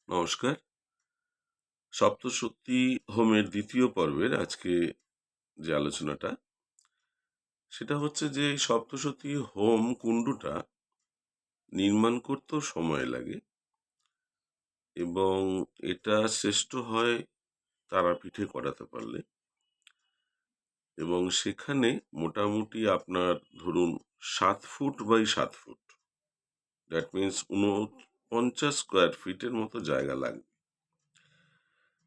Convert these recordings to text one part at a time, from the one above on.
নমস্কার। সপ্তশতী হোমের দ্বিতীয় পর্বের আজকে যে আলোচনাটা, সেটা হচ্ছে যে এই সপ্তশতী হোম কুণ্ডটা নির্মাণ করতেও সময় লাগে এবং এটা শ্রেষ্ঠ হয় তারাপীঠে করাতে পারলে। এবং সেখানে মোটামুটি আপনার ধরুন ৭ feet by ৭ feet, that means ৪৯ square ফিটের মতো জায়গা লাগবে।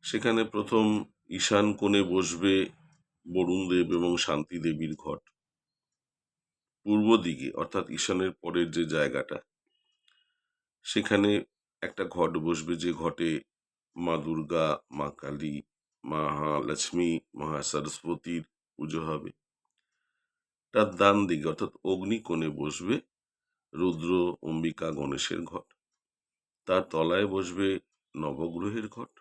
সেখানে প্রথম ঈশান কোণে বসবে বরুণদেব এবং শান্তি দেবীর ঘট। পূর্ব দিকে অর্থাৎ ঈশানের পরের যে জায়গাটা, সেখানে একটা ঘট বসবে, যে ঘটে মা দুর্গা, মা কালী, মহালক্ষ্মী, মহা সরস্বতীর পুজো হবে। তার ডান দিকে অর্থাৎ অগ্নিকোণে বসবে রুদ্র, অম্বিকা, গণেশের ঘট। তার তলায় বসবে নবগ্রহের ঘট।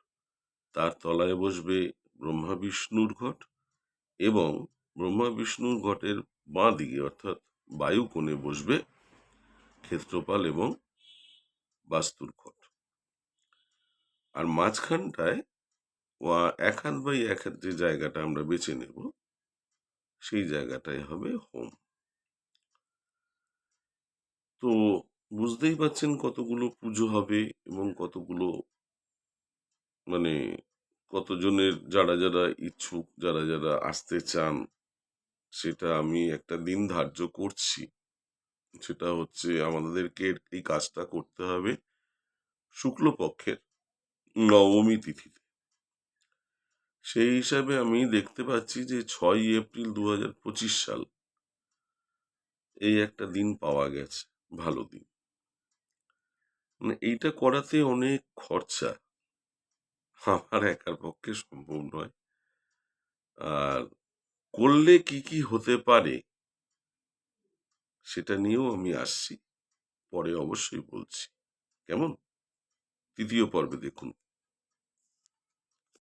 তার তলায় বসবে ব্রহ্মা বিষ্ণুর ঘট এবং ব্রহ্মা বিষ্ণুর ঘটের বাঁ দিকে অর্থাৎ বায়ু কোণে বসবে ক্ষেত্রপাল এবং বাস্তুর ঘট। আর মাঝখানটায় ১ হাত বাই ১ হাত যে জায়গাটা আমরা বেছে নেব, সেই জায়গাটাই হবে হোম। তো বুঝতেই পারছেন কতগুলো পুজো হবে এবং কতগুলো, মানে কতজনের যারা যারা ইচ্ছুক, যারা যারা আসতে চান, সেটা আমি একটা দিন ধার্য করছি। সেটা হচ্ছে আমাদেরকে এই কাজটা করতে হবে শুক্লপক্ষের নবমী তিথিতে। সেই হিসাবে আমি দেখতে পাচ্ছি যে ৬ই এপ্রিল ২০২৫ সাল, এই একটা দিন পাওয়া গেছে, ভালো দিন। মানে এইটা করাতে অনেক খরচা, আমার একার পক্ষে সম্ভব নয়। আর করলে কি কি হতে পারে সেটা নিয়েও আমি আসছি, পরে অবশ্যই বলছি। কেমন? তৃতীয় পর্বে দেখুন।